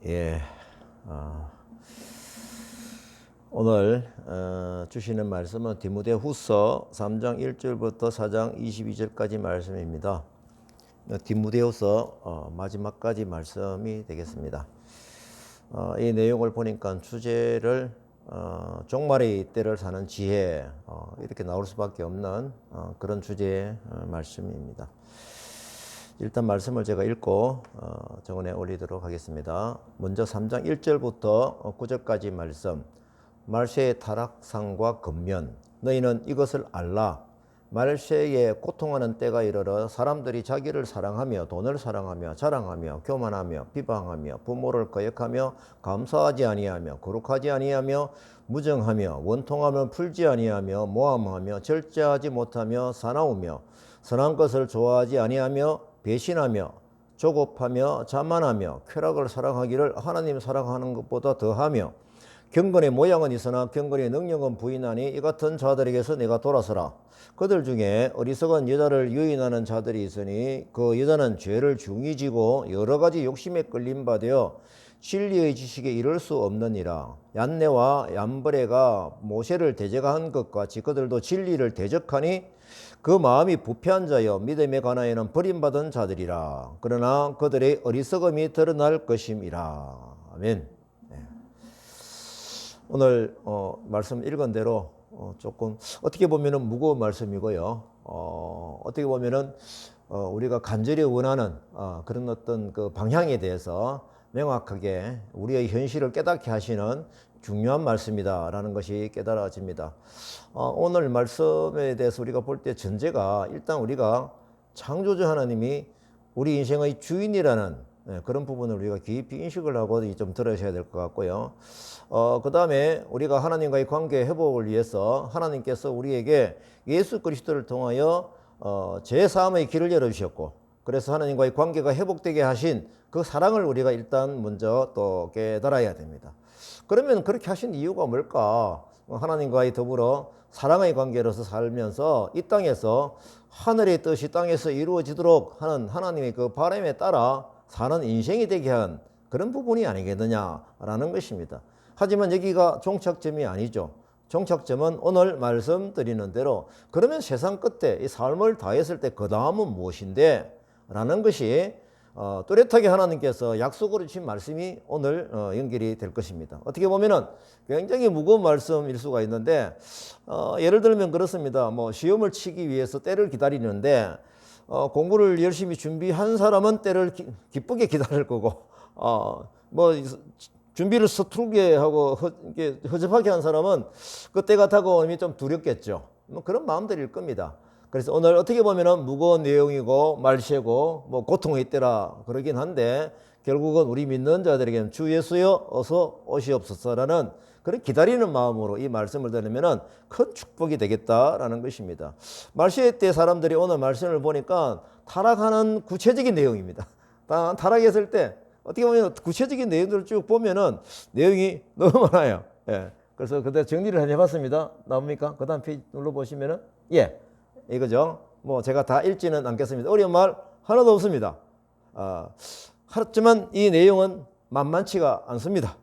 예, 오늘 주시는 말씀은 디모데후서 3장 1절부터 4장 22절까지 말씀입니다. 디모데후서 마지막까지 말씀이 되겠습니다. 이 내용을 보니까 주제를 종말의 때를 사는 지혜 이렇게 나올 수밖에 없는 그런 주제의 말씀입니다. 일단 말씀을 제가 읽고 정원에 올리도록 하겠습니다. 먼저 3장 1절부터 9절까지 말씀. 말세의 타락상과 근면, 너희는 이것을 알라. 말세에 고통하는 때가 이르러 사람들이 자기를 사랑하며 돈을 사랑하며 자랑하며 교만하며 비방하며 부모를 거역하며 감사하지 아니하며 거룩하지 아니하며 무정하며 원통함을 풀지 아니하며 모함하며 절제하지 못하며 사나우며 선한 것을 좋아하지 아니하며 배신하며 조급하며 자만하며 쾌락을 사랑하기를 하나님 사랑하는 것보다 더하며 경건의 모양은 있으나 경건의 능력은 부인하니 이 같은 자들에게서 내가 돌아서라. 그들 중에 어리석은 여자를 유인하는 자들이 있으니 그 여자는 죄를 중히 지고 여러 가지 욕심에 끌림 받아 진리의 지식에 이를 수 없느니라. 얀네와 얀브레가 모세를 대적한 것 같이 그들도 진리를 대적하니 그 마음이 부패한 자여 믿음에 관하여는 버림받은 자들이라. 그러나 그들의 어리석음이 드러날 것임이라. 아멘. 오늘 말씀 읽은 대로 조금 어떻게 보면은 무거운 말씀이고요. 어떻게 보면은 우리가 간절히 원하는 그런 어떤 그 방향에 대해서 명확하게 우리의 현실을 깨닫게 하시는 중요한 말씀이다라는 것이 깨달아집니다. 오늘 말씀에 대해서 우리가 볼 때 전제가 일단 우리가 창조주 하나님이 우리 인생의 주인이라는 그런 부분을 우리가 깊이 인식을 하고 좀 들으셔야 될 것 같고요. 그 다음에 우리가 하나님과의 관계 회복을 위해서 하나님께서 우리에게 예수 그리스도를 통하여 죄사함의 길을 열어주셨고, 그래서 하나님과의 관계가 회복되게 하신 그 사랑을 우리가 일단 먼저 또 깨달아야 됩니다. 그러면 그렇게 하신 이유가 뭘까? 하나님과의 더불어 사랑의 관계로서 살면서 이 땅에서 하늘의 뜻이 땅에서 이루어지도록 하는 하나님의 그 바람에 따라 사는 인생이 되게 한 그런 부분이 아니겠느냐라는 것입니다. 하지만 여기가 종착점이 아니죠. 종착점은 오늘 말씀드리는 대로 그러면 세상 끝에 이 삶을 다했을 때 그 다음은 무엇인데? 라는 것이 뚜렷하게 하나님께서 약속으로 주신 말씀이 오늘 연결이 될 것입니다. 어떻게 보면은 굉장히 무거운 말씀일 수가 있는데 예를 들면 그렇습니다. 뭐 시험을 치기 위해서 때를 기다리는데 공부를 열심히 준비한 사람은 때를 기쁘게 기다릴 거고 뭐 준비를 서투르게 하고 허접하게 한 사람은 그 때가 다가오면 좀 두렵겠죠. 뭐 그런 마음들일 겁니다. 그래서 오늘 어떻게 보면은 무거운 내용이고 말세고 뭐 고통의 때라 그러긴 한데 결국은 우리 믿는 자들에게는 주 예수여 어서 오시옵소서라는 그런 기다리는 마음으로 이 말씀을 들으면은 큰 축복이 되겠다라는 것입니다. 말세 때 사람들이 오늘 말씀을 보니까 타락하는 구체적인 내용입니다. 타락했을 때 어떻게 보면 구체적인 내용들을 쭉 보면은 내용이 너무 많아요. 예. 그래서 그때 정리를 해봤습니다. 나옵니까? 그 다음 페이지 눌러보시면은, 예. 이거죠. 뭐 제가 다 읽지는 않겠습니다. 어려운 말 하나도 없습니다. 하지만 이 내용은 만만치가 않습니다.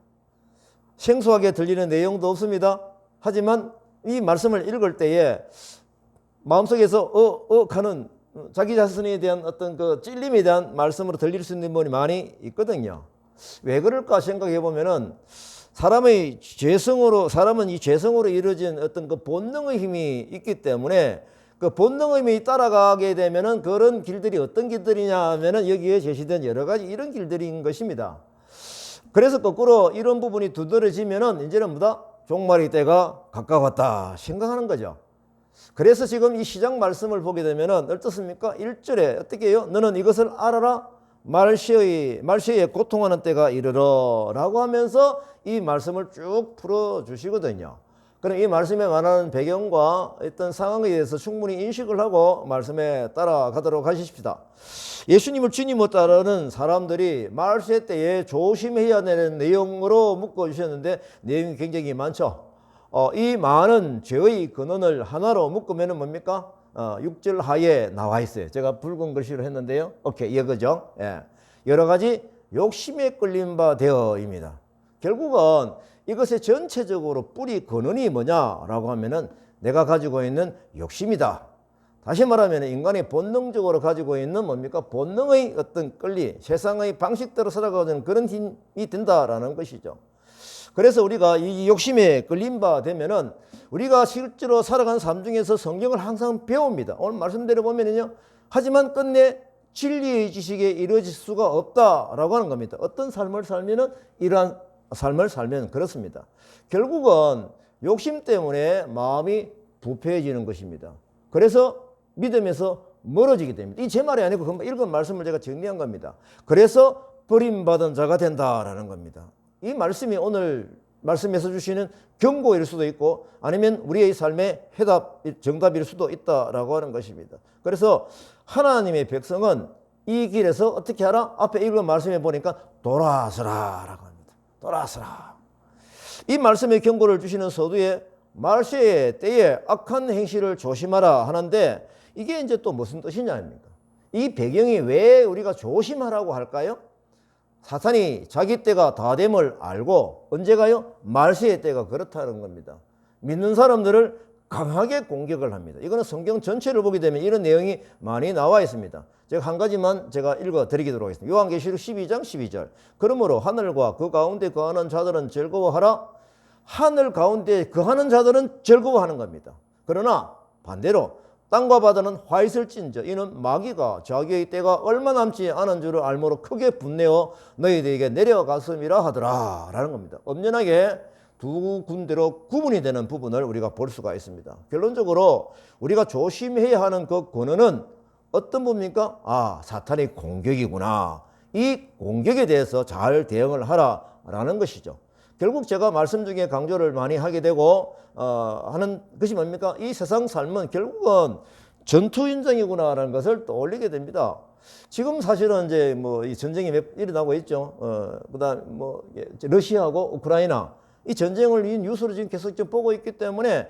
생소하게 들리는 내용도 없습니다. 하지만 이 말씀을 읽을 때에 마음속에서 하는 자기 자신에 대한 어떤 그 찔림에 대한 말씀으로 들릴 수 있는 부분이 많이 있거든요. 왜 그럴까 생각해 보면은 사람은 이 죄성으로 이루어진 어떤 그 본능의 힘이 있기 때문에 그 본능의 힘이 따라가게 되면은 그런 길들이 어떤 길들이냐 하면은 여기에 제시된 여러 가지 이런 길들인 것입니다. 그래서 거꾸로 이런 부분이 두드러지면은 이제는 뭐다? 종말의 때가 가까웠다 생각하는 거죠. 그래서 지금 이 시작 말씀을 보게 되면은 어떻습니까? 1절에 어떻게 해요? 너는 이것을 알아라. 말세에 고통하는 때가 이르러 라고 하면서 이 말씀을 쭉 풀어주시거든요. 그럼 이 말씀에 말하는 배경과 어떤 상황에 대해서 충분히 인식을 하고 말씀에 따라가도록 하십시다. 예수님을 주님으로 따르는 사람들이 말세 때에 조심해야 되는 내용으로 묶어주셨는데 내용이 굉장히 많죠. 이 많은 죄의 근원을 하나로 묶으면 뭡니까? 6절 하에 나와 있어요. 제가 붉은 글씨로 했는데요. 오케이, 이거죠. 예. 여러 가지 욕심에 끌린 바 되어입니다. 결국은 이것의 전체적으로 뿌리 근원이 뭐냐라고 하면은 내가 가지고 있는 욕심이다. 다시 말하면 인간이 본능적으로 가지고 있는 뭡니까? 본능의 어떤 끌림, 세상의 방식대로 살아가는 그런 힘이 된다라는 것이죠. 그래서 우리가 이 욕심에 끌린 바 되면은 우리가 실제로 살아가는 삶 중에서 성경을 항상 배웁니다. 오늘 말씀대로 보면은요. 하지만 끝내 진리의 지식에 이르질 수가 없다라고 하는 겁니다. 어떤 삶을 살면은 이러한 삶을 살면 그렇습니다. 결국은 욕심 때문에 마음이 부패해지는 것입니다. 그래서 믿음에서 멀어지게 됩니다. 이 제 말이 아니고 금방 읽은 말씀을 제가 정리한 겁니다. 그래서 버림받은 자가 된다라는 겁니다. 이 말씀이 오늘 말씀에서 주시는 경고일 수도 있고 아니면 우리의 삶의 정답일 수도 있다라고 하는 것입니다. 그래서 하나님의 백성은 이 길에서 어떻게 하라? 앞에 읽은 말씀에 보니까 돌아서라라고 합니다. 돌아서라. 이 말씀의 경고를 주시는 서두에 말세의 때에 악한 행실을 조심하라 하는데 이게 이제 또 무슨 뜻이냐 아닙니까? 이 배경이 왜 우리가 조심하라고 할까요? 사탄이 자기 때가 다 됨을 알고 언제가요? 말세의 때가 그렇다는 겁니다. 믿는 사람들을 강하게 공격을 합니다. 이거는 성경 전체를 보게 되면 이런 내용이 많이 나와 있습니다. 제가 한 가지만 제가 읽어 드리도록 하겠습니다. 요한계시록 12장 12절. 그러므로 하늘과 그 가운데 거하는 자들은 즐거워하라. 하늘 가운데 거하는 자들은 즐거워하는 겁니다. 그러나 반대로 땅과 바다는 화 있을진저 이는 마귀가 자기의 때가 얼마 남지 않은 줄을 알므로 크게 분내어 너희들에게 내려갔음이라 하더라 라는 겁니다. 엄연하게 두 군데로 구분이 되는 부분을 우리가 볼 수가 있습니다. 결론적으로 우리가 조심해야 하는 그 근원은 어떤 부분입니까? 아, 사탄의 공격이구나. 이 공격에 대해서 잘 대응을 하라라는 것이죠. 결국 제가 말씀 중에 강조를 많이 하게 되고 하는 것이 뭡니까? 이 세상 삶은 결국은 전투 현장이구나라는 것을 떠올리게 됩니다. 지금 사실은 이제 뭐 이 전쟁이 일어나고 있죠. 그다음 뭐 러시아하고 우크라이나 이 전쟁을 이 뉴스로 지금 계속 좀 보고 있기 때문에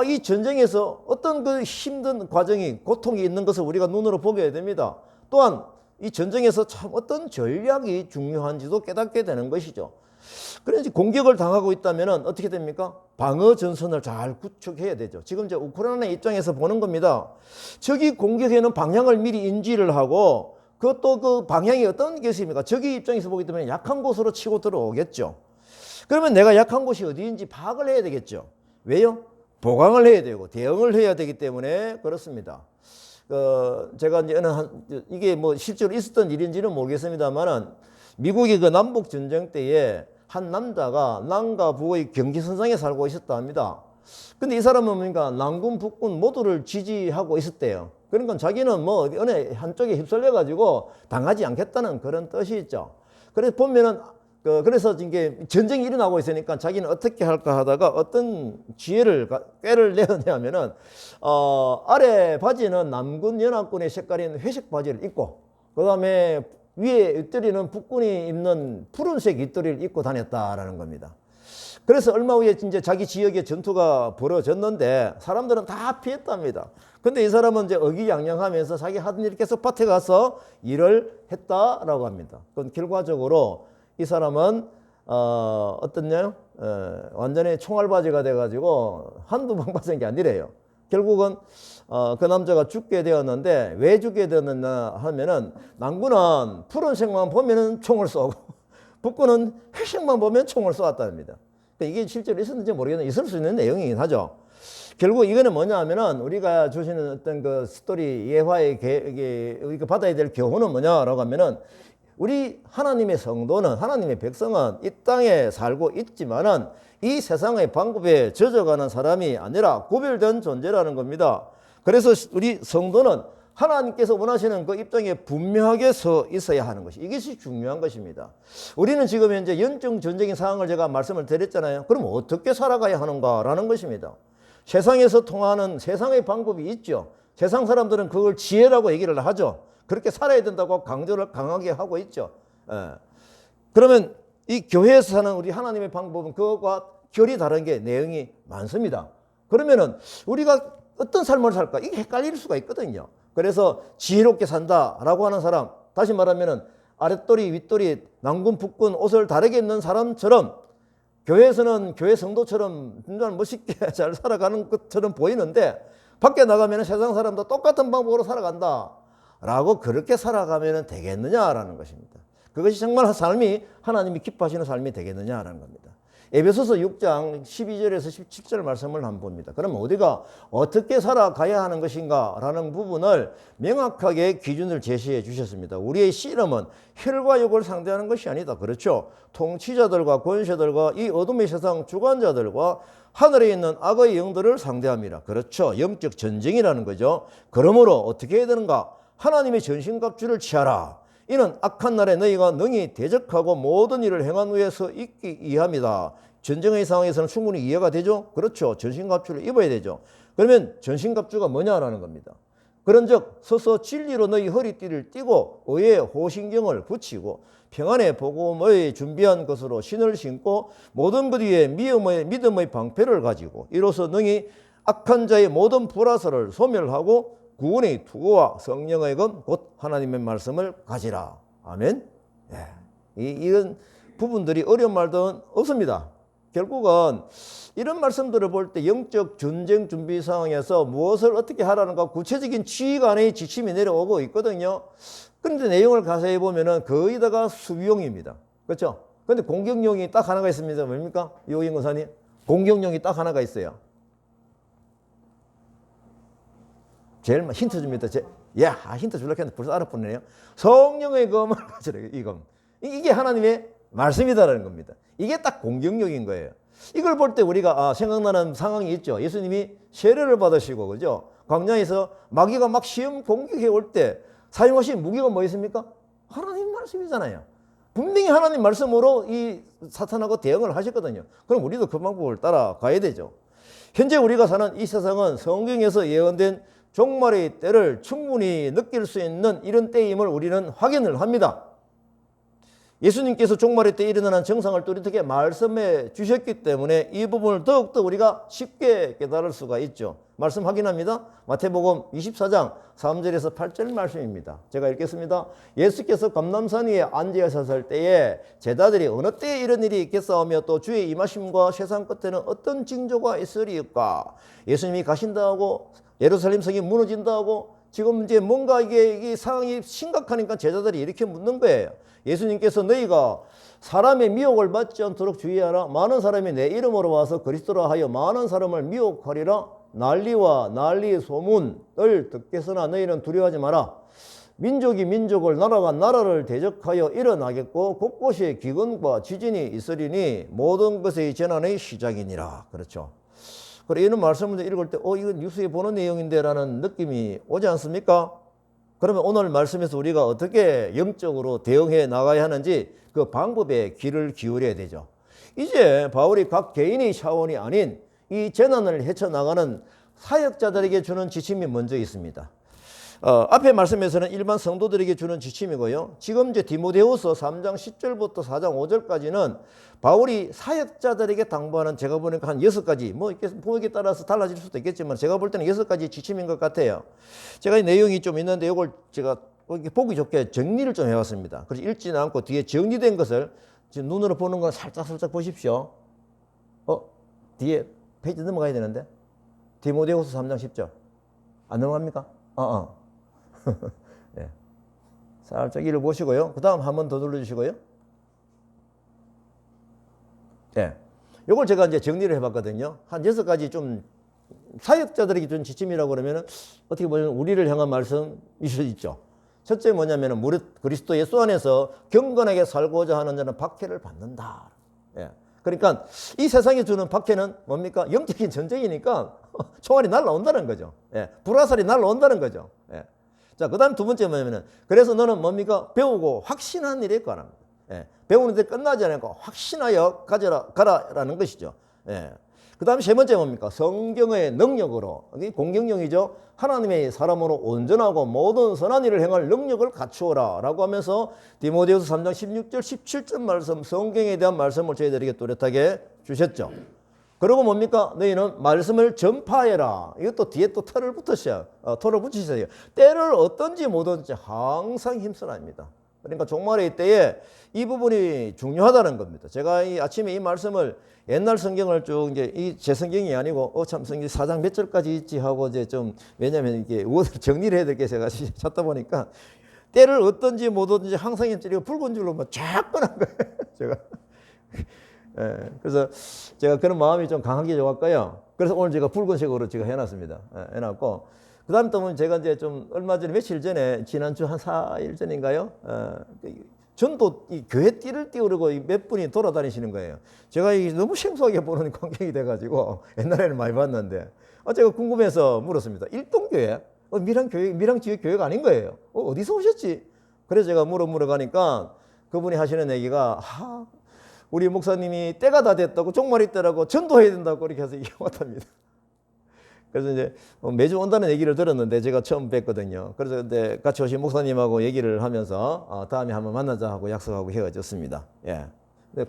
이 전쟁에서 어떤 그 힘든 과정이 고통이 있는 것을 우리가 눈으로 보게 됩니다. 또한 이 전쟁에서 참 어떤 전략이 중요한지도 깨닫게 되는 것이죠. 그래서 공격을 당하고 있다면 어떻게 됩니까? 방어 전선을 잘 구축해야 되죠. 지금 이제 우크라이나 입장에서 보는 겁니다. 적이 공격하는 방향을 미리 인지를 하고 그것도 그 방향이 어떤 것입니까? 적이 입장에서 보기 때문에 약한 곳으로 치고 들어오겠죠. 그러면 내가 약한 곳이 어디인지 파악을 해야 되겠죠. 왜요? 보강을 해야 되고 대응을 해야 되기 때문에 그렇습니다. 제가 이제 이게 뭐 실제로 있었던 일인지는 모르겠습니다만은 미국이 그 남북 전쟁 때에 한 남자가 남과 북의 경계선상에 살고 있었다 합니다. 근데 이 사람은 뭡니까? 남군, 북군 모두를 지지하고 있었대요. 그러니까 자기는 뭐 어느 한쪽에 휩쓸려가지고 당하지 않겠다는 그런 뜻이 있죠. 그래서 보면은, 그래서 이게 전쟁이 일어나고 있으니까 자기는 어떻게 할까 하다가 어떤 꾀를 내었냐면은, 아래 바지는 남군 연합군의 색깔인 회색 바지를 입고, 그 다음에 위에 윗도리는 북군이 입는 푸른색 윗도리를 입고 다녔다라는 겁니다. 그래서 얼마 후에 이제 자기 지역에 전투가 벌어졌는데 사람들은 다 피했답니다. 근데 이 사람은 이제 의기양양하면서 자기 하던 일 계속 밭에 가서 일을 했다라고 합니다. 그건 결과적으로 이 사람은 어떻냐? 완전히 총알바지가 돼가지고 한두 방 맞은 게 아니래요. 결국은 그 남자가 죽게 되었는데 왜 죽게 되었느냐 하면은 남군은 푸른색만 보면은 총을 쏘고 북군은 회색만 보면 총을 쏘았답니다. 그러니까 이게 실제로 있었는지 모르겠는데 있을 수 있는 내용이긴 하죠. 결국 이거는 뭐냐 하면은 우리가 주시는 어떤 그 스토리 예화의 우리가 받아야 될 교훈은 뭐냐라고 하면은 우리 하나님의 성도는 하나님의 백성은 이 땅에 살고 있지만은 이 세상의 방법에 젖어가는 사람이 아니라 구별된 존재라는 겁니다. 그래서 우리 성도는 하나님께서 원하시는 그 입장에 분명하게 서 있어야 하는 것이 이것이 중요한 것입니다. 우리는 지금 현재 영적 전쟁의 상황을 제가 말씀을 드렸잖아요. 그럼 어떻게 살아가야 하는가라는 것입니다. 세상에서 통하는 세상의 방법이 있죠. 세상 사람들은 그걸 지혜라고 얘기를 하죠. 그렇게 살아야 된다고 강조를 강하게 하고 있죠. 그러면 이 교회에서 사는 우리 하나님의 방법은 그것과 결이 다른 게 내용이 많습니다. 그러면은 우리가 어떤 삶을 살까? 이게 헷갈릴 수가 있거든요. 그래서 지혜롭게 산다라고 하는 사람, 다시 말하면은 아랫돌이 윗돌이 남군 북군 옷을 다르게 입는 사람처럼 교회에서는 교회 성도처럼 굉장히 멋있게 잘 살아가는 것처럼 보이는데 밖에 나가면 세상 사람도 똑같은 방법으로 살아간다 라고 그렇게 살아가면 되겠느냐라는 것입니다. 그것이 정말 삶이 하나님이 기뻐하시는 삶이 되겠느냐라는 겁니다. 에베소서 6장 12절에서 17절 말씀을 한번 봅니다. 그럼 우리가 어떻게 살아가야 하는 것인가 라는 부분을 명확하게 기준을 제시해 주셨습니다. 우리의 씨름은 혈과 육을 상대하는 것이 아니다. 그렇죠. 통치자들과 권세들과 이 어둠의 세상 주관자들과 하늘에 있는 악의 영들을 상대합니다. 그렇죠. 영적 전쟁이라는 거죠. 그러므로 어떻게 해야 되는가? 하나님의 전신갑주를 취하라. 이는 악한 날에 너희가 능히 대적하고 모든 일을 행한 후에 서 있기 이합니다. 전쟁의 상황에서는 충분히 이해가 되죠? 그렇죠. 전신갑주를 입어야 되죠. 그러면 전신갑주가 뭐냐라는 겁니다. 그런즉 서서 진리로 너희 허리띠를 띠고 의의 호신경을 붙이고 평안의 복음의 준비한 것으로 신을 신고 모든 것 위에 믿음의 방패를 가지고 이로써 능히 악한 자의 모든 불화설을 소멸하고 구원의 투구와 성령의 검 곧 하나님의 말씀을 가지라. 아멘. 예. 이런 부분들이 어려운 말도 없습니다. 결국은 이런 말씀들을 볼 때 영적 전쟁 준비 상황에서 무엇을 어떻게 하라는가 구체적인 지휘관의 지침이 내려오고 있거든요. 그런데 내용을 자세히 보면은 거의 다가 수비용입니다. 그렇죠? 그런데 공격용이 딱 하나가 있습니다. 뭡니까? 이호영 권사님. 공격용이 딱 하나가 있어요. 제일 힌트 줍니다. 힌트 주려고 했는데 벌써 알아보네요. 성령의 검을 가지라. 이 검. 이게 하나님의 말씀이다라는 겁니다. 이게 딱 공격력인 거예요. 이걸 볼 때 우리가 생각나는 상황이 있죠. 예수님이 세례를 받으시고 그죠? 광야에서 마귀가 막 시험 공격해 올 때 사용하신 무기가 뭐 있습니까? 하나님 말씀이잖아요. 분명히 하나님 말씀으로 이 사탄하고 대응을 하셨거든요. 그럼 우리도 그 방법을 따라가야 되죠. 현재 우리가 사는 이 세상은 성경에서 예언된 종말의 때를 충분히 느낄 수 있는 이런 때임을 우리는 확인을 합니다. 예수님께서 종말의 때 일어나는 정상을 뚜렷하게 말씀해 주셨기 때문에 이 부분을 더욱더 우리가 쉽게 깨달을 수가 있죠. 말씀 확인합니다. 마태복음 24장 3절에서 8절 말씀입니다. 제가 읽겠습니다. 예수께서 감람산 위에 앉으셨을 때에 제자들이 어느 때에 이런 일이 있겠사오며 또 주의 임하심과 세상 끝에는 어떤 징조가 있으리까? 예수님이 가신다 하고 예루살렘 성이 무너진다 하고 지금 이제 뭔가 이게 상황이 심각하니까 제자들이 이렇게 묻는 거예요. 예수님께서 너희가 사람의 미혹을 받지 않도록 주의하라. 많은 사람이 내 이름으로 와서 그리스도라 하여 많은 사람을 미혹하리라. 난리와 난리의 소문을 듣겠으나 너희는 두려워하지 마라. 민족이 민족을 나라가 나라를 대적하여 일어나겠고 곳곳에 기근과 지진이 있으리니 모든 것의 재난의 시작이니라. 그렇죠. 그래 이런 말씀을 읽을 때 이건 뉴스에 보는 내용인데 라는 느낌이 오지 않습니까? 그러면 오늘 말씀에서 우리가 어떻게 영적으로 대응해 나가야 하는지 그 방법에 귀를 기울여야 되죠. 이제 바울이 각 개인의 차원이 아닌 이 재난을 헤쳐나가는 사역자들에게 주는 지침이 먼저 있습니다. 앞에 말씀에서는 일반 성도들에게 주는 지침이고요. 지금 이제 디모데후서 3장 10절부터 4장 5절까지는 바울이 사역자들에게 당부하는 제가 보니까 한 6가지, 뭐 이렇게 보기에 따라서 달라질 수도 있겠지만 제가 볼 때는 6가지 지침인 것 같아요. 제가 이 내용이 좀 있는데 이걸 제가 보기 좋게 정리를 좀 해왔습니다. 그래서 읽지는 않고 뒤에 정리된 것을 지금 눈으로 보는 건 살짝 보십시오. 뒤에 페이지 넘어가야 되는데 디모데후서 3장 10절 안 넘어갑니까? 네. 살짝 읽어보시고요. 그 다음 한 번 더 눌러주시고요. 네. 요걸 제가 이제 정리를 해봤거든요. 한 6가지 좀 사역자들에게 준 지침이라고 그러면은 어떻게 보면 우리를 향한 말씀일 수 있죠. 첫째 뭐냐면은 무릇 그리스도 예수 안에서 경건하게 살고자 하는 자는 박해를 받는다. 예. 그러니까 이 세상에 주는 박해는 뭡니까? 영적인 전쟁이니까 총알이 날라온다는 거죠. 예. 불화살이 날라온다는 거죠. 예. 자, 그 다음 두 번째 뭐냐면은 그래서 너는 뭡니까? 배우고 확신한 일에 관합니다. 예. 배우는데 끝나지 않고 확신하여 가라라는 것이죠. 예. 그 다음에 세 번째 뭡니까? 성경의 능력으로, 이게 공격령이죠. 하나님의 사람으로 온전하고 모든 선한 일을 행할 능력을 갖추어라 라고 하면서 디모데후서 3장 16절 17절 말씀, 성경에 대한 말씀을 저희들에게 또렷하게 주셨죠. 그리고 뭡니까? 너희는 말씀을 전파해라. 이것도 뒤에 또 털을 붙이셔야, 털을 붙이셔야 돼요. 때를 어떤지 뭐든지 항상 힘쓰라 합니다. 그러니까 종말의 때에 이 부분이 중요하다는 겁니다. 제가 이 아침에 이 말씀을 옛날 성경을 쭉 이제 이 제 성경이 아니고 참 성경 4장 몇 절까지 있지 하고 이제 좀 왜냐면 이게 정리를 해야 될 게 제가 찾다 보니까 때를 어떤지 못 얻든지 항상 이거 붉은 줄로 쫙 꺼낸 거예요. 제가. 예, 그래서 제가 그런 마음이 좀 강하게 좋았고요. 그래서 오늘 제가 붉은색으로 제가 해놨습니다. 예, 해놨고 그 다음 또 제가 이제 좀 얼마 전에 며칠 전에 지난주 한 4일 전인가요? 전도 이 교회 띠를 띄우려고 몇 분이 돌아다니시는 거예요. 제가 이게 너무 생소하게 보는 광경이 돼가지고 옛날에는 많이 봤는데 제가 궁금해서 물었습니다. 일동교회? 밀양 지역 교회가 아닌 거예요. 어디서 오셨지? 그래서 제가 물어가니까 그분이 하시는 얘기가 우리 목사님이 때가 다 됐다고 종말이 때라고 전도해야 된다고 이렇게 해서 얘기했답니다. 그래서 이제 매주 온다는 얘기를 들었는데 제가 처음 뵀거든요. 그래서 근데 같이 오신 목사님하고 얘기를 하면서 다음에 한번 만나자 하고 약속하고 헤어졌습니다. 예.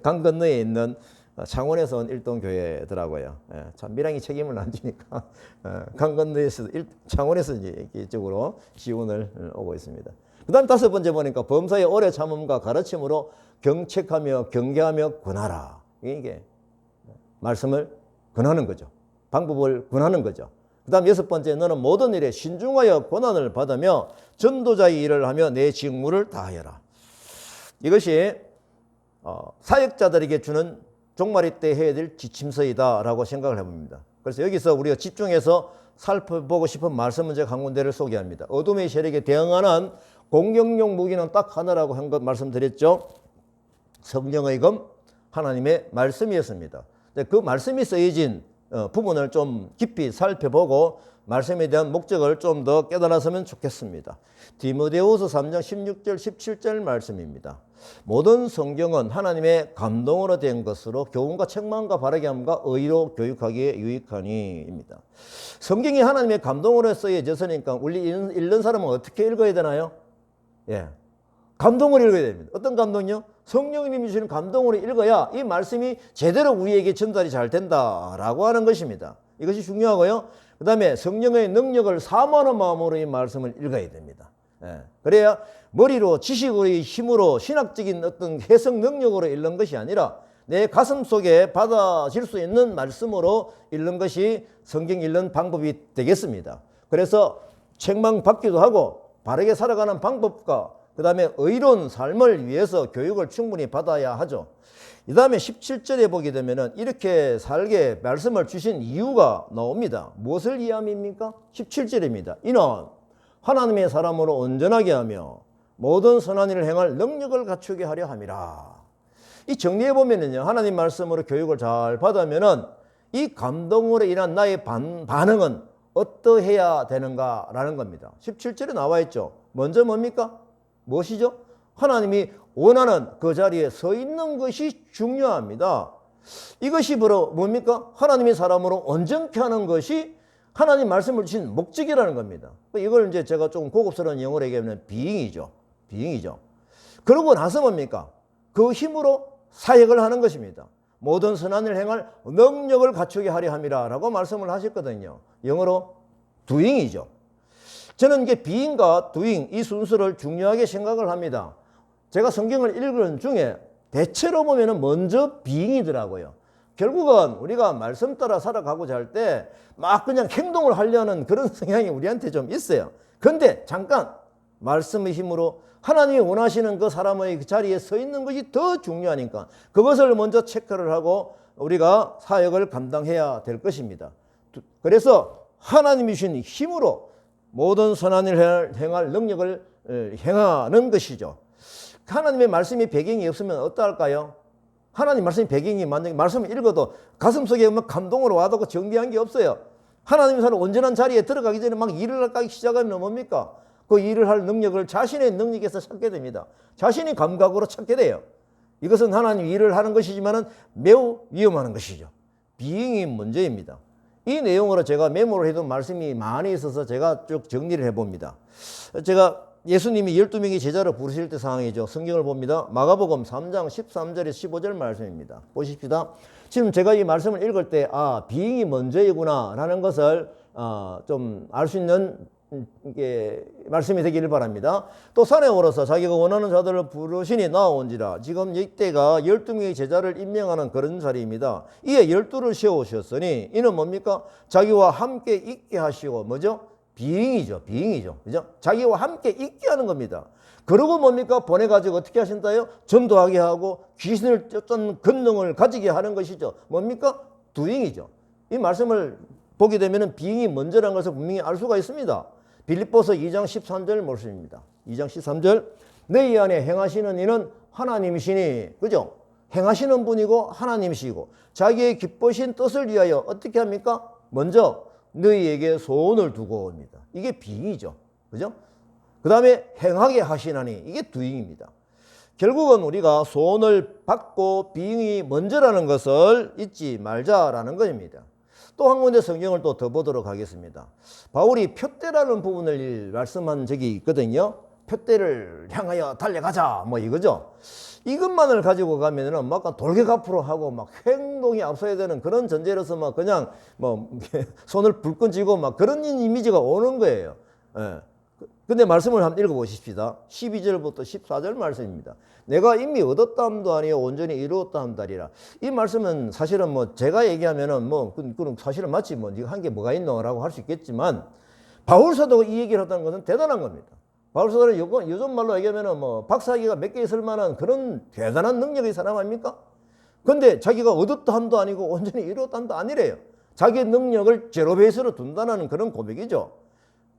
강 건너에 있는 창원에서 온 일동교회더라고요. 예. 참 밀양이 책임을 안 지니까 강 건너에서 창원에서 이제 이쪽으로 지원을 오고 있습니다. 그 다음 5번째 보니까 범사의 오래 참음과 가르침으로 경책하며 경계하며 권하라. 이게 말씀을 권하는 거죠. 방법을 권하는 거죠. 그 다음 6번째, 너는 모든 일에 신중하여 권한을 받으며 전도자의 일을 하며 내 직무를 다하여라. 이것이 사역자들에게 주는 종말의 때 해야 될 지침서이다 라고 생각을 해봅니다. 그래서 여기서 우리가 집중해서 살펴보고 싶은 말씀은 제가 한 군데를 소개합니다. 어둠의 세력에 대응하는 공격용 무기는 딱 하나라고 한 것 말씀드렸죠. 성령의 검, 하나님의 말씀이었습니다. 그 말씀이 쓰여진 부분을 좀 깊이 살펴보고 말씀에 대한 목적을 좀 더 깨달았으면 좋겠습니다. 디모데후서 3장 16절 17절 말씀입니다. 모든 성경은 하나님의 감동으로 된 것으로 교훈과 책망과 바르게 함과 의로 교육하기에 유익하니입니다. 성경이 하나님의 감동으로 쓰여졌으니까 우리 읽는 사람은 어떻게 읽어야 되나요? 예, 감동을 읽어야 됩니다. 어떤 감동이요? 성령님이 주시는 감동으로 읽어야 이 말씀이 제대로 우리에게 전달이 잘 된다라고 하는 것입니다. 이것이 중요하고요. 그 다음에 성령의 능력을 사모하는 마음으로 이 말씀을 읽어야 됩니다. 예. 그래야 머리로 지식의 힘으로 신학적인 어떤 해석 능력으로 읽는 것이 아니라 내 가슴 속에 받아질 수 있는 말씀으로 읽는 것이 성경 읽는 방법이 되겠습니다. 그래서 책망 받기도 하고 바르게 살아가는 방법과 그 다음에 의로운 삶을 위해서 교육을 충분히 받아야 하죠. 그 다음에 17절에 보게 되면 이렇게 살게 말씀을 주신 이유가 나옵니다. 무엇을 이해함입니까? 17절입니다. 이는 하나님의 사람으로 온전하게 하며 모든 선한 일을 행할 능력을 갖추게 하려 함이라. 이 정리해 보면은요, 하나님 말씀으로 교육을 잘 받으면은 이 감동으로 인한 나의 반응은 어떠해야 되는가라는 겁니다. 17절에 나와 있죠. 먼저 뭡니까? 무엇이죠? 하나님이 원하는 그 자리에 서 있는 것이 중요합니다. 이것이 바로 뭡니까? 하나님의 사람으로 온전케 하는 것이 하나님 말씀을 주신 목적이라는 겁니다. 이걸 이제 제가 조금 고급스러운 영어로 얘기하면 비잉이죠. 그러고 나서 뭡니까? 그 힘으로 사역을 하는 것입니다. 모든 선한 일을 행할 능력을 갖추게 하려 함이라 라고 말씀을 하셨거든요. 영어로 doing이죠. 저는 이게 being과 doing 이 순서를 중요하게 생각을 합니다. 제가 성경을 읽는 중에 대체로 보면은 먼저 being이더라고요. 결국은 우리가 말씀 따라 살아가고자 할 때 막 그냥 행동을 하려는 그런 성향이 우리한테 좀 있어요. 그런데 잠깐 말씀의 힘으로 하나님이 원하시는 그 사람의 그 자리에 서 있는 것이 더 중요하니까 그것을 먼저 체크를 하고 우리가 사역을 감당해야 될 것입니다. 그래서 하나님이 주신 힘으로 모든 선한 일을 행할 능력을 행하는 것이죠. 하나님의 말씀이 배경이 없으면 어떠할까요? 하나님 말씀이 배경이 만약에 말씀을 읽어도 가슴속에 감동으로 와닿고 정비한 게 없어요. 하나님의 사람 온전한 자리에 들어가기 전에 막 일을 하기 시작하면 뭡니까? 그 일을 할 능력을 자신의 능력에서 찾게 됩니다. 자신의 감각으로 찾게 돼요. 이것은 하나님 일을 하는 것이지만 매우 위험한 것이죠. 비행이 문제입니다. 이 내용으로 제가 메모를 해둔 말씀이 많이 있어서 제가 쭉 정리를 해봅니다. 제가 예수님이 12명의 제자를 부르실 때 상황이죠. 성경을 봅니다. 마가복음 3장 13절에서 15절 말씀입니다. 보십시다. 지금 제가 이 말씀을 읽을 때 비행이 먼저이구나 라는 것을 좀 알 수 있는 이게 말씀이 되기를 바랍니다. 또 산에 오르서 자기가 원하는 자들을 부르시니 나아온지라. 지금 이때가 12명의 제자를 임명하는 그런 자리입니다. 이에 12를 세우셨으니 이는 뭡니까? 자기와 함께 있게 하시고 뭐죠? 비행이죠. 그죠? 자기와 함께 있게 하는 겁니다. 그리고 뭡니까? 보내가지고 어떻게 하신다요? 전도하게 하고 귀신을 쫓는 권능을 가지게 하는 것이죠. 뭡니까? 두잉이죠. 이 말씀을 보게 되면 비잉이 먼저라는 것을 분명히 알 수가 있습니다. 빌립보서 2장 13절 말씀입니다. 2장 13절. 너희 안에 행하시는 이는 하나님이시니, 그죠? 행하시는 분이고 하나님이시고 자기의 기쁘신 뜻을 위하여 어떻게 합니까? 먼저 너희에게 소원을 두고 옵니다. 이게 비잉이죠. 그죠? 그 다음에 행하게 하시나니, 이게 두잉입니다. 결국은 우리가 소원을 받고 비잉이 먼저라는 것을 잊지 말자라는 것입니다. 또 한 군데 성경을 또 더 보도록 하겠습니다. 바울이 표대라는 부분을 말씀한 적이 있거든요. 표대를 향하여 달려가자, 뭐 이거죠. 이것만을 가지고 가면은 막 돌격 앞으로 하고 막 행동이 앞서야 되는 그런 전제로서 막 그냥 뭐 손을 불끈 쥐고 막 그런 이미지가 오는 거예요. 예. 근데 말씀을 한번 읽어보십시다. 12절부터 14절 말씀입니다. 내가 이미 얻었다 함도 아니요 온전히 이루었다 함다리라. 이 말씀은 사실은 뭐 제가 얘기하면은 뭐 그럼 사실은 맞지 뭐 네가 한 게 뭐가 있노라고 할 수 있겠지만 바울 사도가 이 얘기를 했다는 것은 대단한 겁니다. 바울 사도는 요즘 말로 얘기하면은 뭐 박사학위가 몇 개 있을 만한 그런 대단한 능력의 사람 아닙니까? 근데 자기가 얻었다 함도 아니고 온전히 이루었다 함도 아니래요. 자기의 능력을 제로 베이스로 둔다는 그런 고백이죠.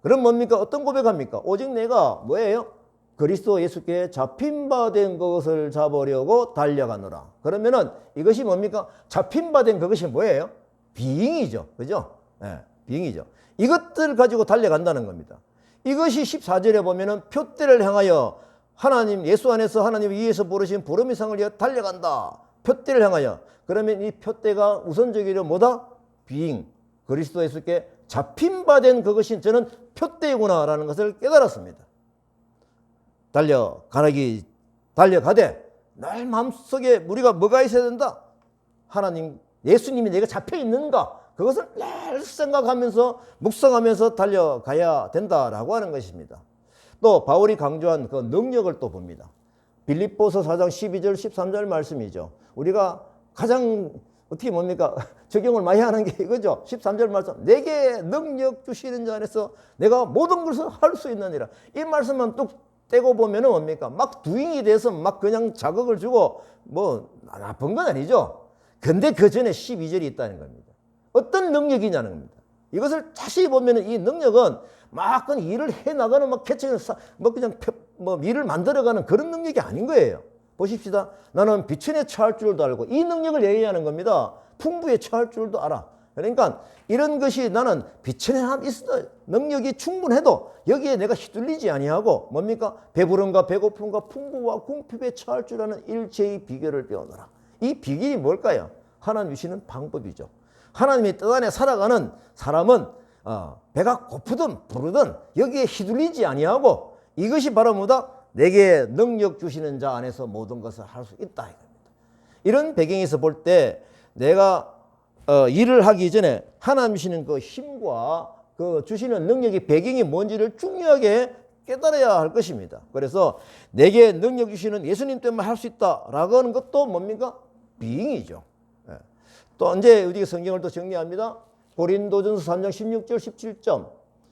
그럼 뭡니까? 어떤 고백합니까? 오직 내가 뭐예요? 그리스도 예수께 잡힌 바 된 것을 잡으려고 달려가노라. 그러면은 이것이 뭡니까? 잡힌 바 된 그것이 뭐예요? 비잉이죠. 그죠? 네, 비잉이죠. 이것들을 가지고 달려간다는 겁니다. 이것이 14절에 보면은 표대를 향하여 하나님, 예수 안에서 하나님 위에서 부르신 부름의 상을 위해 달려간다. 표대를 향하여. 그러면 이 표대가 우선적으로 뭐다? 비잉. 그리스도 예수께 잡힌 바 된 그것이 저는 표대구나라는 것을 깨달았습니다. 달려가되 날 마음속에 우리가 뭐가 있어야 된다? 하나님, 예수님이 내가 잡혀 있는가? 그것을 늘 생각하면서 묵상하면서 달려가야 된다라고 하는 것입니다. 또 바울이 강조한 그 능력을 또 봅니다. 빌립보서 4장 12절 13절 말씀이죠. 우리가 가장 어떻게 뭡니까? 적용을 많이 하는 게 이거죠. 13절 말씀. 내게 능력 주시는 자 안에서 내가 모든 것을 할 수 있느니라. 이 말씀만 뚝 떼고 보면은 뭡니까? 막 두잉이 돼서 막 그냥 자극을 주고 뭐 나쁜 건 아니죠. 근데 그 전에 12절이 있다는 겁니다. 어떤 능력이냐는 겁니다. 이것을 자세히 보면은 이 능력은 막 그냥 일을 해 나가는 막 개척을 뭐 그냥 뭐 일을 만들어가는 그런 능력이 아닌 거예요. 보십시다. 나는 비천에 처할 줄도 알고 이 능력을 얘기하는 겁니다. 풍부에 처할 줄도 알아. 그러니까 이런 것이 나는 비천에 있어 능력이 충분해도 여기에 내가 휘둘리지 아니하고 뭡니까? 배부름과 배고픔과 풍부와 궁핍에 처할 줄 아는 일체의 비결을 배우노라. 이 비결이 뭘까요? 하나님 주시는 방법이죠. 하나님의 뜻 안에 살아가는 사람은 배가 고프든 부르든 여기에 휘둘리지 아니하고 이것이 바로 뭐다? 내게 능력 주시는 자 안에서 모든 것을 할 수 있다 이겁니다. 이런 배경에서 볼 때 내가 일을 하기 전에 하나님 주시는 그 힘과 그 주시는 능력의 배경이 뭔지를 중요하게 깨달아야 할 것입니다. 그래서 내게 능력 주시는 예수님 때문에 할 수 있다라고 하는 것도 뭡니까? 비잉이죠. 또 이제 우리가 성경을 또 정리합니다. 고린도전서 3장 16절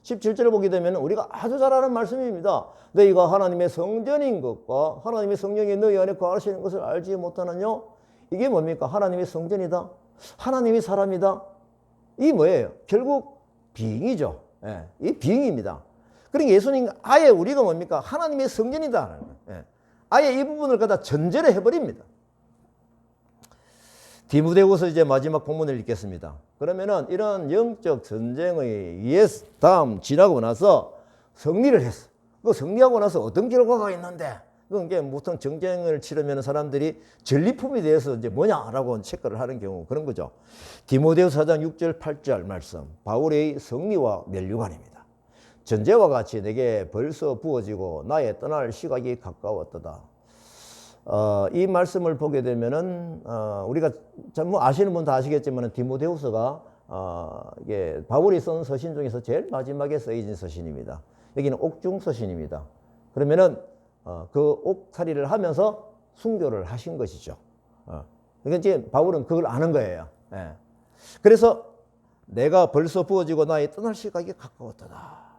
17절을 보게 되면 우리가 아주 잘 아는 말씀입니다. 너희가 하나님의 성전인 것과 하나님의 성령이 너희 안에 거하시는 것을 알지 못하느냐? 이게 뭡니까? 하나님의 성전이다. 하나님의 사람이다. 이 뭐예요? 결국 비잉이죠. 예, 이 비잉입니다. 그러니까 예수님 아예 우리가 뭡니까? 하나님의 성전이다. 예, 아예 이 부분을 갖다 전제를 해버립니다. 디모데후서 이제 마지막 본문을 읽겠습니다. 그러면은 이런 영적 전쟁의 다음 지나고 나서 승리를 했어. 그 승리하고 나서 어떤 결과가 있는데, 그게 보통 정쟁을 치르면 사람들이 전리품에 대해서 이제 뭐냐라고 체크를 하는 경우 그런 거죠. 디모데후서 4장 6절 8절 말씀. 바울의 승리와 멸류관입니다. 전제와 같이 내게 벌써 부어지고 나의 떠날 시각이 가까웠도다. 이 말씀을 보게 되면은 우리가 뭐 아시는 분 다 아시겠지만 디모데후서가 이게 바울이 쓴 서신 중에서 제일 마지막에 쓰여진 서신입니다. 여기는 옥중 서신입니다. 그러면은 그 옥살이를 하면서 순교를 하신 것이죠. 그러니까 이제 바울은 그걸 아는 거예요. 예. 그래서 내가 벌써 부어지고 나의 떠날 시각이 가까웠다.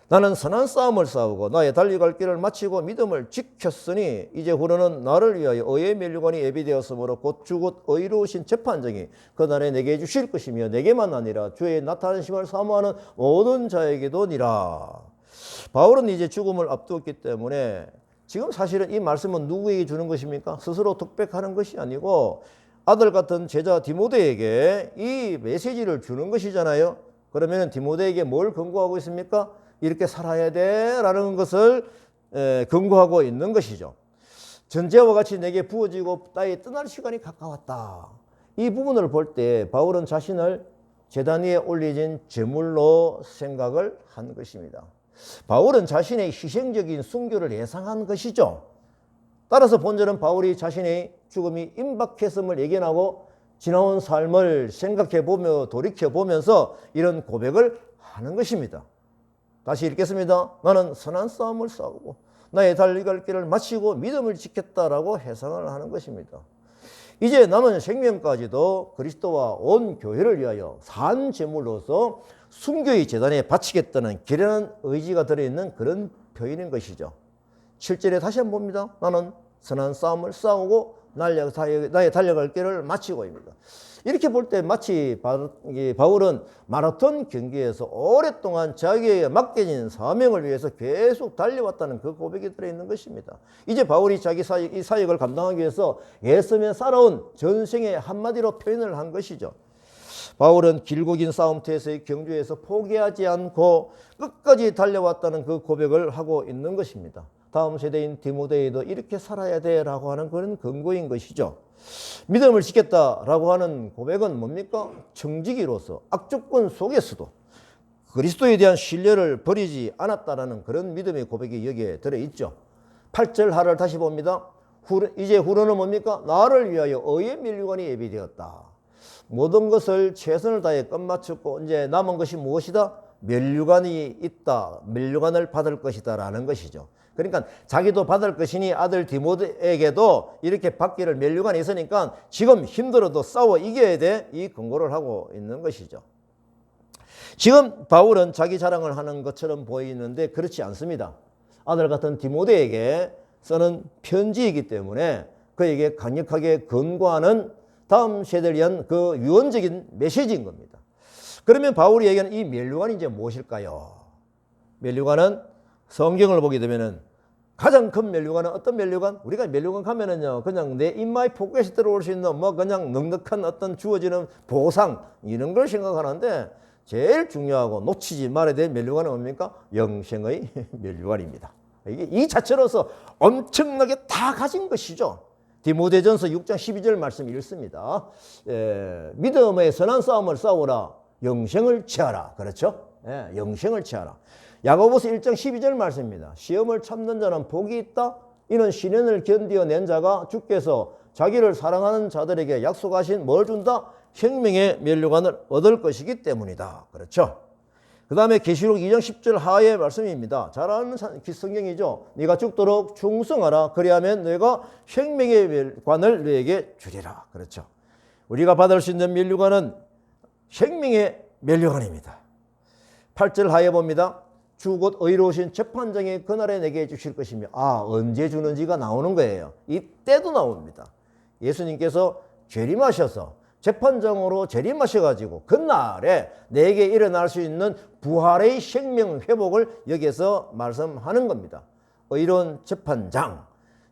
나는 선한 싸움을 싸우고 나의 달려갈 길을 마치고 믿음을 지켰으니 이제 후로는 나를 위하여 의의 면류관이 예비되었으므로 곧 주 곧 의로우신 재판장이 그날에 내게 주실 것이며 내게만 아니라 주의 나타나심을 사모하는 모든 자에게도니라. 바울은 이제 죽음을 앞두었기 때문에 지금 사실은 이 말씀은 누구에게 주는 것입니까? 스스로 독백하는 것이 아니고 아들 같은 제자 디모데에게 이 메시지를 주는 것이잖아요. 그러면 디모데에게 뭘 권고하고 있습니까? 이렇게 살아야 돼라는 것을 권고하고 있는 것이죠. 전제와 같이 내게 부어지고 나의 떠날 시간이 가까웠다. 이 부분을 볼 때 바울은 자신을 제단 위에 올려진 제물로 생각을 한 것입니다. 바울은 자신의 희생적인 순교를 예상한 것이죠. 따라서 본절은 바울이 자신의 죽음이 임박했음을 예견하고 지나온 삶을 생각해보며 돌이켜보면서 이런 고백을 하는 것입니다. 다시 읽겠습니다. 나는 선한 싸움을 싸우고 나의 달려갈 길을 마치고 믿음을 지켰다라고 해상을 하는 것입니다. 이제 남은 생명까지도 그리스도와 온 교회를 위하여 산 제물로서 순교의 제단에 바치겠다는 결연한 의지가 들어있는 그런 표현인 것이죠. 7절에 다시 한번 봅니다. 나는 선한 싸움을 싸우고 나의 달려갈 길을 마치고입니다. 이렇게 볼 때 마치 바울은 마라톤 경기에서 오랫동안 자기에게 맡겨진 사명을 위해서 계속 달려왔다는 그 고백이 들어있는 것입니다. 이제 바울이 자기 이 사역을 감당하기 위해서 애쓰며 살아온 전생의 한마디로 표현을 한 것이죠. 바울은 길고 긴 싸움터에서의 경주에서 포기하지 않고 끝까지 달려왔다는 그 고백을 하고 있는 것입니다. 다음 세대인 디모데에도 이렇게 살아야 돼라고 하는 그런 근거인 것이죠. 믿음을 지켰다라고 하는 고백은 뭡니까? 청지기로서 악조건 속에서도 그리스도에 대한 신뢰를 버리지 않았다라는 그런 믿음의 고백이 여기에 들어있죠. 8절 하를 다시 봅니다. 이제 후로는 뭡니까? 나를 위하여 의의 면류관이 예비되었다. 모든 것을 최선을 다해 끝마쳤고 이제 남은 것이 무엇이다? 면류관이 있다. 면류관을 받을 것이다 라는 것이죠. 그러니까 자기도 받을 것이니 아들 디모데에게도 이렇게 받기를 면류관이 있으니까 지금 힘들어도 싸워 이겨야 돼. 이 권고를 하고 있는 것이죠. 지금 바울은 자기 자랑을 하는 것처럼 보이는데 그렇지 않습니다. 아들 같은 디모데에게 쓰는 편지이기 때문에 그에게 강력하게 권고하는 다음 세대를 위한 그 유언적인 메시지인 겁니다. 그러면 바울이 얘기하는 이 면류관이 이제 무엇일까요? 면류관은 성경을 보게 되면은 가장 큰 면류관은 어떤 면류관? 우리가 면류관 가면은요, 그냥 내 입마에 포켓에 들어올 수 있는 뭐 그냥 넉넉한 어떤 주어지는 보상 이런 걸 생각하는데 제일 중요하고 놓치지 말아야 될 면류관은 뭡니까? 영생의 면류관입니다. 이게 이 자체로서 엄청나게 다 가진 것이죠. 디모데전서 6장 12절 말씀 읽습니다. 믿음의 선한 싸움을 싸우라. 영생을 취하라. 그렇죠? 영생을 취하라. 야고보서 1장 12절 말씀입니다. 시험을 참는 자는 복이 있다. 이는 시련을 견디어낸 자가 주께서 자기를 사랑하는 자들에게 약속하신 뭘 준다? 생명의 면류관을 얻을 것이기 때문이다. 그렇죠? 그 다음에 계시록 2장 10절 하의 말씀입니다. 잘 아는 성경이죠. 네가 죽도록 충성하라. 그리하면 내가 생명의 면류관을 너에게 주리라. 그렇죠? 우리가 받을 수 있는 면류관은 생명의 면류관입니다. 8절 하에 봅니다. 주 곧 의로우신 재판장이 그날에 내게 주실 것이며 언제 주는지가 나오는 거예요. 이때도 나옵니다. 예수님께서 재림하셔서 재판장으로 재림하셔가지고 그날에 내게 일어날 수 있는 부활의 생명 회복을 여기서 말씀하는 겁니다. 의로운 재판장,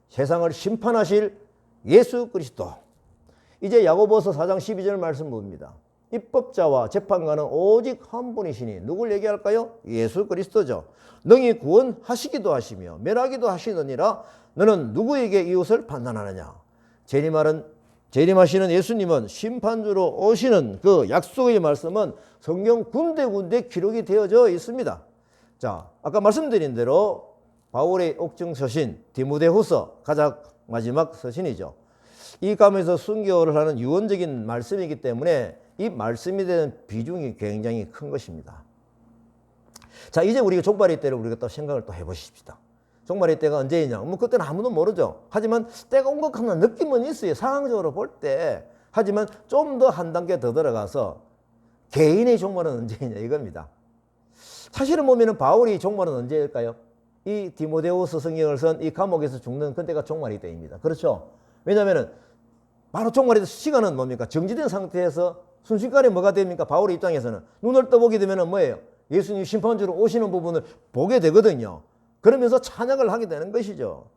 세상을 심판하실 예수 그리스도. 이제 야고보서 4장 12절 말씀 봅니다. 입법자와 재판관은 오직 한 분이시니 누굴 얘기할까요? 예수 그리스도죠. 능히 구원하시기도 하시며 멸하기도 하시느니라. 너는 누구에게 이웃을 판단하느냐? 재림하시는 예수님은 심판주로 오시는 그 약속의 말씀은 성경 군데군데 기록이 되어져 있습니다. 자, 아까 말씀드린 대로 바울의 옥중 서신 디모데후서 가장 마지막 서신이죠. 이 감에서 순교를 하는 유언적인 말씀이기 때문에 이 말씀에 대한 비중이 굉장히 큰 것입니다. 자, 이제 우리가 종말의 때를 우리가 또 생각을 또 해보십시다. 종말의 때가 언제이냐? 뭐 그때는 아무도 모르죠. 하지만 때가 온 것 같은 느낌은 있어요. 상황적으로 볼 때. 하지만 좀 더 한 단계 더 들어가서 개인의 종말은 언제이냐 이겁니다. 사실은 보면은 바울이 종말은 언제일까요? 이 디모데후서 성경을 쓴 이 감옥에서 죽는 그때가 종말의 때입니다. 그렇죠? 왜냐하면은 바로 종말의 시간은 뭡니까? 정지된 상태에서 순식간에 뭐가 됩니까? 바울의 입장에서는 눈을 떠보게 되면은 뭐예요? 예수님 심판주로 오시는 부분을 보게 되거든요. 그러면서 찬양을 하게 되는 것이죠.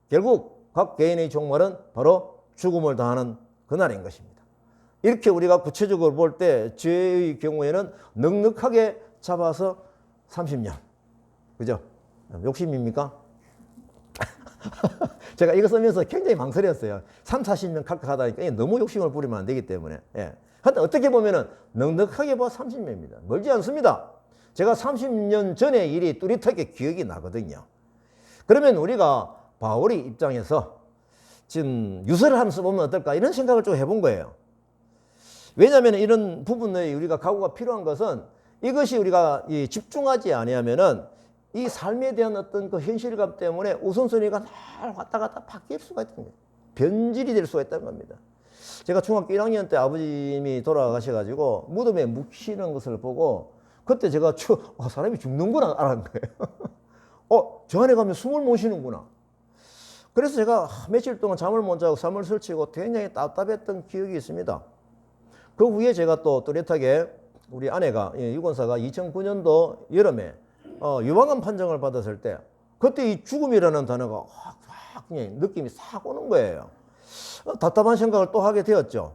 결국 각 개인의 종말은 바로 죽음을 당하는 그날인 것입니다. 이렇게 우리가 구체적으로 볼 때 죄의 경우에는 넉넉하게 잡아서 30년. 그죠? 욕심입니까? 제가 이거 쓰면서 굉장히 망설였어요. 3, 40년 각각 하다니까 너무 욕심을 부리면 안 되기 때문에. 예. 하여튼 어떻게 보면은 넉넉하게 봐 30년입니다. 멀지 않습니다. 제가 30년 전의 일이 뚜렷하게 기억이 나거든요. 그러면 우리가 바울의 입장에서 지금 유서를 하면서 보면 어떨까 이런 생각을 좀 해본 거예요. 왜냐하면 이런 부분에 우리가 각오가 필요한 것은 이것이 우리가 집중하지 아니하면은 이 삶에 대한 어떤 그 현실감 때문에 우선순위가 날 왔다 갔다 바뀔 수가 있다는 거예요. 변질이 될 수가 있다는 겁니다. 제가 중학교 1학년 때 아버님이 돌아가셔가지고 무덤에 묵히는 것을 보고 그때 제가 사람이 죽는구나 알았는 거예요. 저 안에 가면 숨을 못 쉬는구나. 그래서 제가 며칠 동안 잠을 못 자고 잠을 설치고 굉장히 답답했던 기억이 있습니다. 그 후에 제가 또 뚜렷하게 우리 아내가 유권사가 2009년도 여름에 유방암 판정을 받았을 때 그때 이 죽음이라는 단어가 확 그냥 느낌이 싹 오는 거예요. 답답한 생각을 또 하게 되었죠.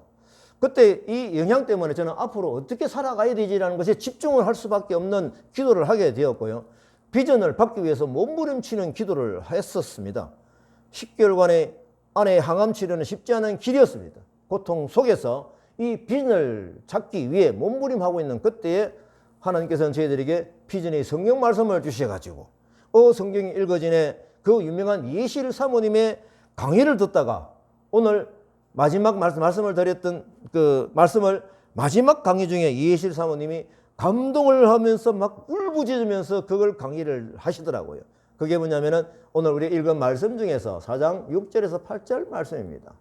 그때 이 영향 때문에 저는 앞으로 어떻게 살아가야 되지라는 것에 집중을 할 수밖에 없는 기도를 하게 되었고요. 비전을 받기 위해서 몸부림치는 기도를 했었습니다. 10개월간의 아내의 항암 치료는 쉽지 않은 길이었습니다. 고통 속에서 이 비전을 찾기 위해 몸부림하고 있는 그때에 하나님께서는 저희들에게 비전의 성경 말씀을 주셔가지고 성경이 읽어지네 그 유명한 예실 사모님의 강의를 듣다가 오늘 마지막 말씀을 드렸던 그 말씀을 마지막 강의 중에 예실 사모님이 감동을 하면서 막 울부짖으면서 그걸 강의를 하시더라고요. 그게 뭐냐면은 오늘 우리 읽은 말씀 중에서 4장 6절에서 8절 말씀입니다.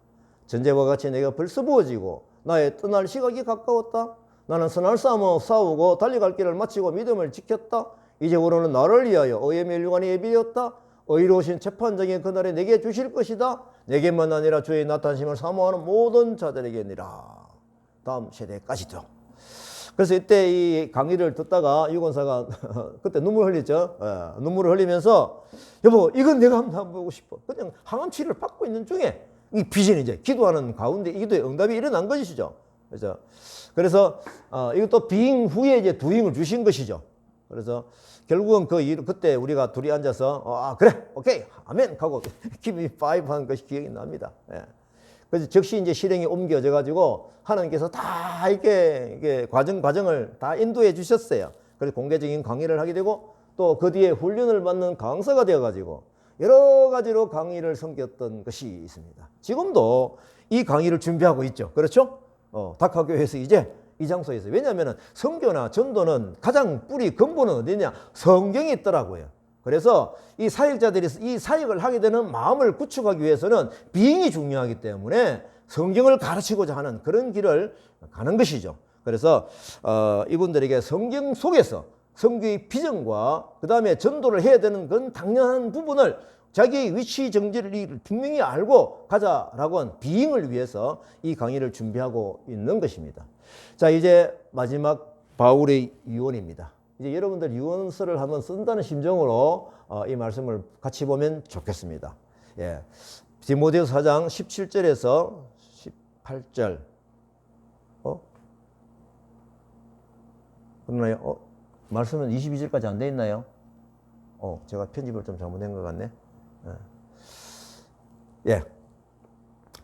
전제와 같이 내가 벌써 부어지고 나의 떠날 시각이 가까웠다. 나는 선할 싸움을 싸우고 달려갈 길을 마치고 믿음을 지켰다. 이제부로는 나를 위하여 의의 멸류관이 예비되었다. 의로우신 재판장이 그날에 내게 주실 것이다. 내게만 아니라 주의 나타나심을 사모하는 모든 자들에게니라. 다음 세대까지도. 그래서 이때 이 강의를 듣다가 유권사가 그때 눈물 흘렸죠. 눈물을 흘리면서 여보 이건 내가 한번 보고 싶어. 그냥 항암 치료를 받고 있는 중에 이 비전이 이제 기도하는 가운데 기도의 응답이 일어난 것이죠. 그래서 이것도 비잉 후에 이제 두잉을 주신 것이죠. 그래서 결국은 그때 우리가 둘이 앉아서 그래 오케이 아멘 하고 give me five 한 것이 기억이 납니다. 그래서 즉시 이제 실행이 옮겨져 가지고 하나님께서 다 이게 과정을 다 인도해 주셨어요. 그래서 공개적인 강의를 하게 되고 또 그 뒤에 훈련을 받는 강사가 되어 가지고 여러 가지로 강의를 섬겼던 것이 있습니다. 지금도 이 강의를 준비하고 있죠. 그렇죠? 닥하교회에서 이제 이 장소에서. 왜냐하면 선교나 전도는 가장 뿌리 근본은 어디냐? 성경이 있더라고요. 그래서 이 사역자들이 이 사역을 하게 되는 마음을 구축하기 위해서는 비행이 중요하기 때문에 성경을 가르치고자 하는 그런 길을 가는 것이죠. 그래서 이분들에게 성경 속에서 선교의 비전과 그 다음에 전도를 해야 되는 그런 당연한 부분을 자기의 위치 정지를 분명히 알고 가자라고 한 비행을 위해서 이 강의를 준비하고 있는 것입니다. 자, 이제 마지막 바울의 유언입니다. 이제 여러분들 유언서를 한번 쓴다는 심정으로 이 말씀을 같이 보면 좋겠습니다. 예. 디모데후서 4장 17절에서 18절. 그러나요? 말씀은 22절까지 안 돼 있나요? 제가 편집을 좀 잘못한 것 같네. 예.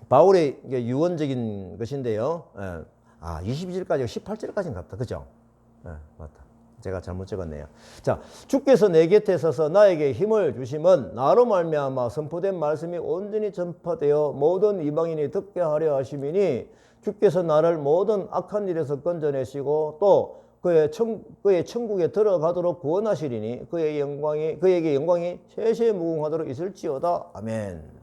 바울의 유언적인 것인데요. 22절까지 18절까지는 같다. 그죠? 맞다. 제가 잘못 적었네요. 자, 주께서 내 곁에 서서 나에게 힘을 주심은 나로 말미암아 선포된 말씀이 온전히 전파되어 모든 이방인이 듣게 하려 하심이니 주께서 나를 모든 악한 일에서 건져내시고 또 그의 천국에 들어가도록 구원하시리니 그에게 영광이 세세 무궁하도록 있을지어다. 아멘.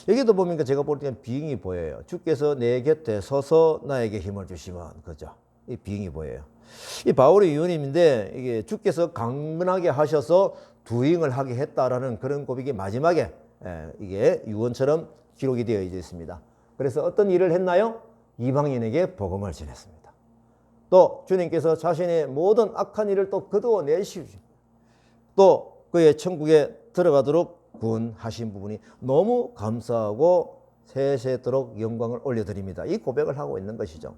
여기도 보니까 제가 볼 때는 비응이 보여요. 주께서 내 곁에 서서 나에게 힘을 주시면, 그죠? 이 비응이 보여요. 이 바울의 유언인데 이게 주께서 강건하게 하셔서 두잉을 하게 했다라는 그런 고백이 마지막에 이게 유언처럼 기록이 되어 있습니다. 그래서 어떤 일을 했나요? 이방인에게 복음을 전했습니다. 또 주님께서 자신의 모든 악한 일을 또 거두어내시고 또 그의 천국에 들어가도록 구원하신 부분이 너무 감사하고 세세토록 영광을 올려드립니다. 이 고백을 하고 있는 것이죠.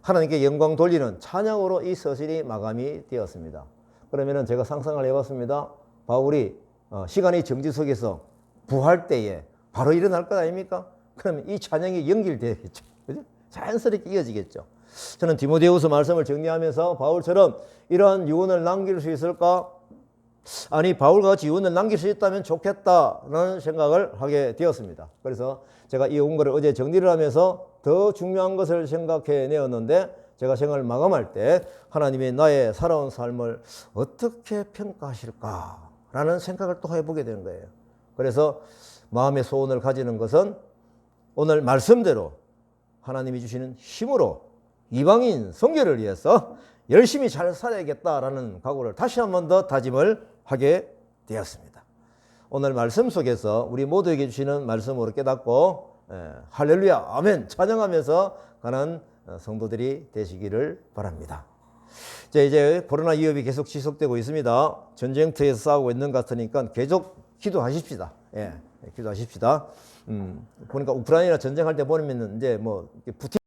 하나님께 영광 돌리는 찬양으로 이 서신이 마감이 되었습니다. 그러면 제가 상상을 해봤습니다. 바울이 시간의 정지 속에서 부활 때에 바로 일어날 것 아닙니까? 그러면 이 찬양이 연결되겠죠. 그죠? 자연스럽게 이어지겠죠. 저는 디모데후서 말씀을 정리하면서 바울처럼 이러한 유언을 남길 수 있을까? 아니, 바울같이 유언을 남길 수 있다면 좋겠다라는 생각을 하게 되었습니다. 그래서 제가 이 원고를 어제 정리를 하면서 더 중요한 것을 생각해 내었는데, 제가 생을 마감할 때 하나님이 나의 살아온 삶을 어떻게 평가하실까라는 생각을 또 해보게 되는 거예요. 그래서 마음의 소원을 가지는 것은 오늘 말씀대로 하나님이 주시는 힘으로 이방인 선교를 위해서 열심히 잘 살아야겠다라는 각오를 다시 한 번 더 다짐을 하게 되었습니다. 오늘 말씀 속에서 우리 모두에게 주시는 말씀으로 깨닫고 할렐루야 아멘 찬양하면서 가는 성도들이 되시기를 바랍니다. 자, 이제 코로나 위협이 계속 지속되고 있습니다. 전쟁터에서 싸우고 있는 것 같으니까 계속 기도하십시다. 기도하십시다. 보니까 우크라이나 전쟁할 때 보면 이제 뭐